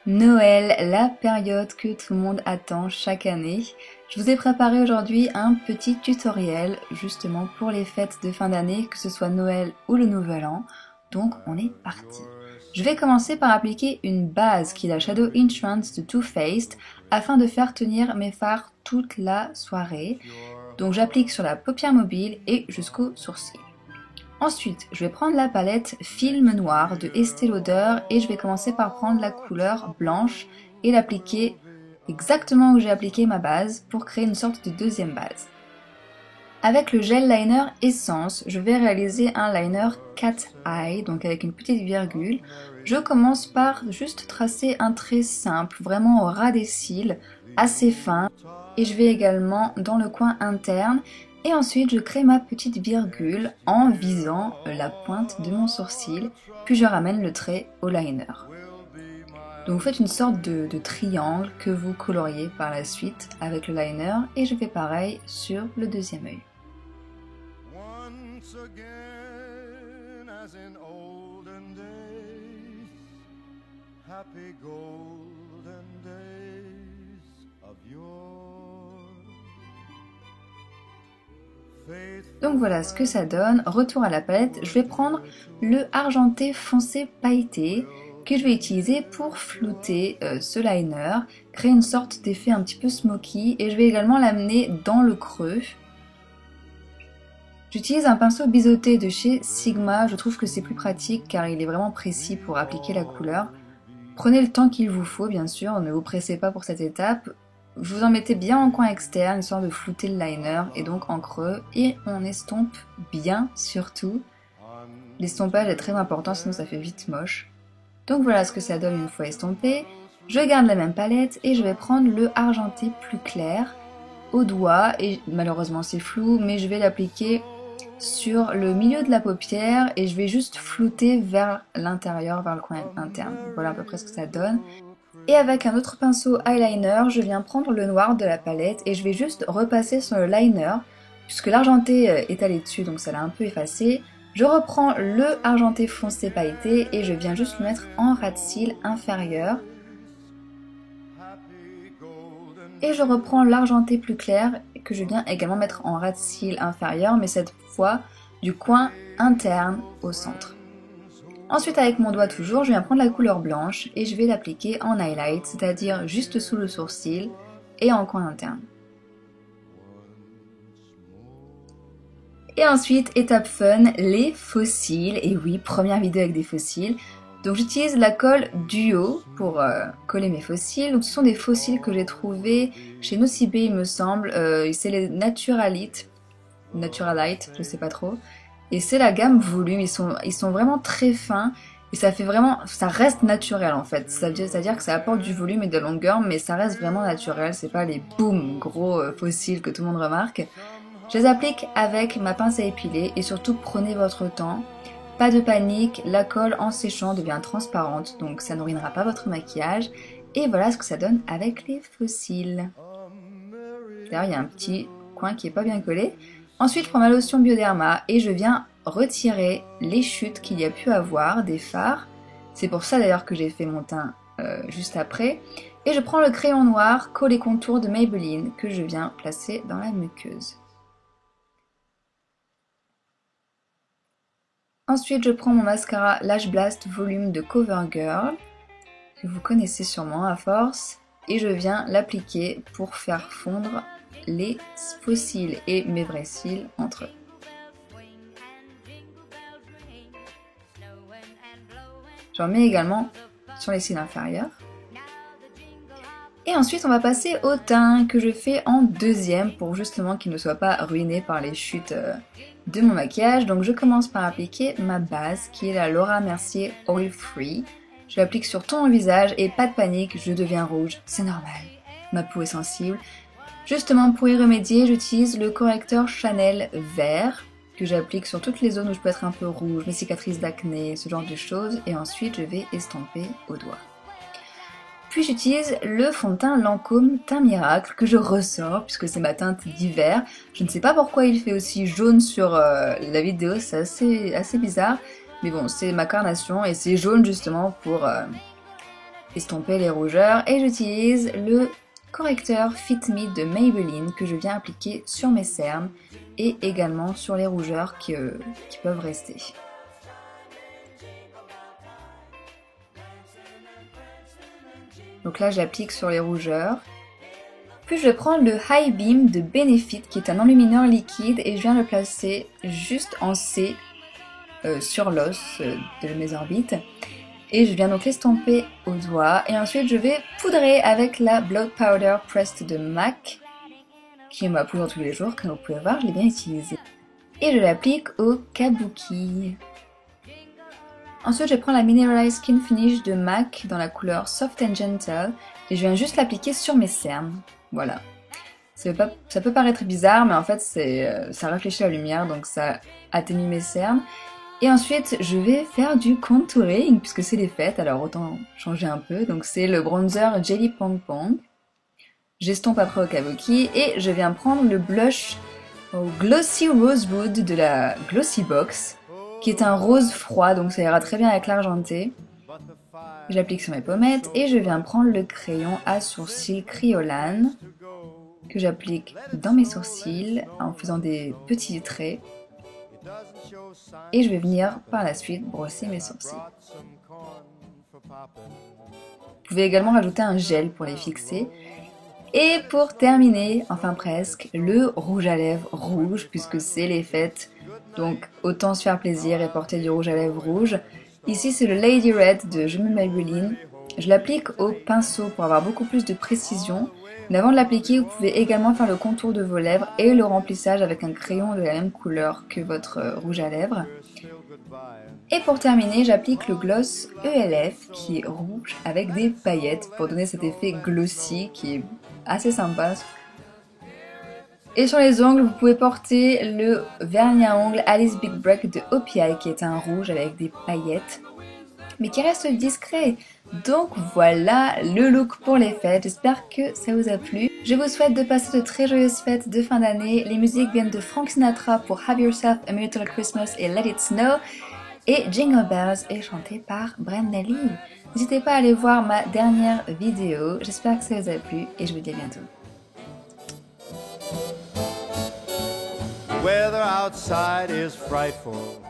Noël, la période que tout le monde attend chaque année. Je vous ai préparé aujourd'hui un petit tutoriel justement pour les fêtes de fin d'année, que ce soit Noël ou le Nouvel An. Donc on est parti. Je vais commencer par appliquer une base qui est la Shadow Entrance de Too Faced afin de faire tenir mes fards toute la soirée. Donc j'applique sur la paupière mobile et jusqu'au sourcil. Ensuite, je vais prendre la palette Film Noir de Estée Lauder et je vais commencer par prendre la couleur blanche et l'appliquer exactement où j'ai appliqué ma base pour créer une sorte de deuxième base. Avec le gel liner Essence, je vais réaliser un liner Cat Eye, donc avec une petite virgule. Je commence par juste tracer un trait simple, vraiment au ras des cils, assez fin. Et je vais également dans le coin interne. Et ensuite, je crée ma petite virgule en visant la pointe de mon sourcil, puis je ramène le trait au liner. Donc vous faites une sorte de triangle que vous coloriez par la suite avec le liner et je fais pareil sur le deuxième œil. Donc voilà ce que ça donne. Retour à la palette, je vais prendre le argenté foncé pailleté que je vais utiliser pour flouter ce liner, créer une sorte d'effet un petit peu smoky et je vais également l'amener dans le creux. J'utilise un pinceau biseauté de chez Sigma, je trouve que c'est plus pratique car il est vraiment précis pour appliquer la couleur. Prenez le temps qu'il vous faut bien sûr, ne vous pressez pas pour cette étape. Vous en mettez bien en coin externe, histoire de flouter le liner, et donc en creux, et on estompe bien surtout. L'estompage est très important, sinon ça fait vite moche. Donc voilà ce que ça donne une fois estompé. Je garde la même palette, et je vais prendre le argenté plus clair au doigt, et malheureusement c'est flou, mais je vais l'appliquer sur le milieu de la paupière, et je vais juste flouter vers l'intérieur, vers le coin interne. Voilà à peu près ce que ça donne. Et avec un autre pinceau eyeliner, je viens prendre le noir de la palette et je vais juste repasser sur le liner, puisque l'argenté est allé dessus donc ça l'a un peu effacé. Je reprends le argenté foncé pailleté et je viens juste le mettre en ras de cils inférieur. Et je reprends l'argenté plus clair que je viens également mettre en ras de cils inférieur, mais cette fois du coin interne au centre. Ensuite, avec mon doigt toujours, je viens prendre la couleur blanche et je vais l'appliquer en highlight, c'est-à-dire juste sous le sourcil et en coin interne. Et ensuite, étape fun, les faux cils. Et oui, première vidéo avec des faux cils. Donc j'utilise la colle Duo pour coller mes faux cils. Donc ce sont des faux cils que j'ai trouvés chez Nocibé, il me semble. C'est les Naturalite, je sais pas trop. Et c'est la gamme volume, ils sont vraiment très fins et ça reste naturel en fait. C'est-à-dire que ça apporte du volume et de la longueur, mais ça reste vraiment naturel, c'est pas les boum gros fossiles que tout le monde remarque. Je les applique avec ma pince à épiler et surtout prenez votre temps. Pas de panique, la colle en séchant devient transparente, donc ça n'ourinera pas votre maquillage. Et voilà ce que ça donne avec les fossiles. D'ailleurs il y a un petit coin qui est pas bien collé. Ensuite, je prends ma lotion Bioderma et je viens retirer les chutes qu'il y a pu avoir des fards. C'est pour ça d'ailleurs que j'ai fait mon teint juste après. Et je prends le crayon noir Coller Contour de Maybelline que je viens placer dans la muqueuse. Ensuite, je prends mon mascara Lash Blast Volume de CoverGirl, que vous connaissez sûrement à force, et je viens l'appliquer pour faire fondre les faux cils et mes vrais cils entre eux. J'en mets également sur les cils inférieurs. Et ensuite on va passer au teint que je fais en deuxième pour justement qu'il ne soit pas ruiné par les chutes de mon maquillage. Donc je commence par appliquer ma base qui est la Laura Mercier Oil Free. Je l'applique sur tout mon visage et pas de panique, je deviens rouge, c'est normal. Ma peau est sensible. Justement pour y remédier, j'utilise le correcteur Chanel vert que j'applique sur toutes les zones où je peux être un peu rouge, mes cicatrices d'acné, ce genre de choses, et ensuite je vais estomper au doigt. Puis j'utilise le fond de teint Lancôme Teint Miracle que je ressors puisque c'est ma teinte d'hiver. Je ne sais pas pourquoi il fait aussi jaune sur la vidéo, c'est assez bizarre, mais bon c'est ma carnation et c'est jaune justement pour estomper les rougeurs et j'utilise le correcteur Fit Me de Maybelline que je viens appliquer sur mes cernes et également sur les rougeurs qui peuvent rester. Donc là j'applique sur les rougeurs. Puis je vais prendre le High Beam de Benefit qui est un enlumineur liquide et je viens le placer juste en C sur l'os de mes orbites. Et je viens donc l'estomper au doigt et ensuite je vais poudrer avec la Blow Powder Pressed de MAC qui est ma poudre tous les jours, comme vous pouvez voir, je l'ai bien utilisée. Et je l'applique au kabuki. Ensuite je prends la Mineralized Skin Finish de MAC dans la couleur Soft and Gentle et je viens juste l'appliquer sur mes cernes. Voilà. Ça peut paraître bizarre mais en fait ça réfléchit la lumière donc ça atténue mes cernes. Et ensuite, je vais faire du contouring, puisque c'est les fêtes, alors autant changer un peu. Donc c'est le bronzer Jelly Pong Pong. J'estompe après au kabuki et je viens prendre le blush au Glossy Rosewood de la Glossy Box, qui est un rose froid, donc ça ira très bien avec l'argenté. J'applique sur mes pommettes et je viens prendre le crayon à sourcils Kryolan, que j'applique dans mes sourcils en faisant des petits traits. Et je vais venir par la suite brosser mes sourcils. Vous pouvez également rajouter un gel pour les fixer. Et pour terminer, enfin presque, le rouge à lèvres rouge puisque c'est les fêtes. Donc autant se faire plaisir et porter du rouge à lèvres rouge. Ici c'est le Lady Red de Je me Maybelline. Je l'applique au pinceau pour avoir beaucoup plus de précision. Mais avant de l'appliquer, vous pouvez également faire le contour de vos lèvres et le remplissage avec un crayon de la même couleur que votre rouge à lèvres. Et pour terminer, j'applique le gloss ELF qui est rouge avec des paillettes pour donner cet effet glossy qui est assez sympa. Et sur les ongles, vous pouvez porter le vernis à ongles Alice Big Break de OPI qui est un rouge avec des paillettes, mais qui reste discret. Donc voilà le look pour les fêtes, j'espère que ça vous a plu. Je vous souhaite de passer de très joyeuses fêtes de fin d'année. Les musiques viennent de Frank Sinatra pour Have Yourself a Merry Little Christmas et Let It Snow. Et Jingle Bells est chanté par Brenda Lee. N'hésitez pas à aller voir ma dernière vidéo, j'espère que ça vous a plu et je vous dis à bientôt. Weather outside is frightful.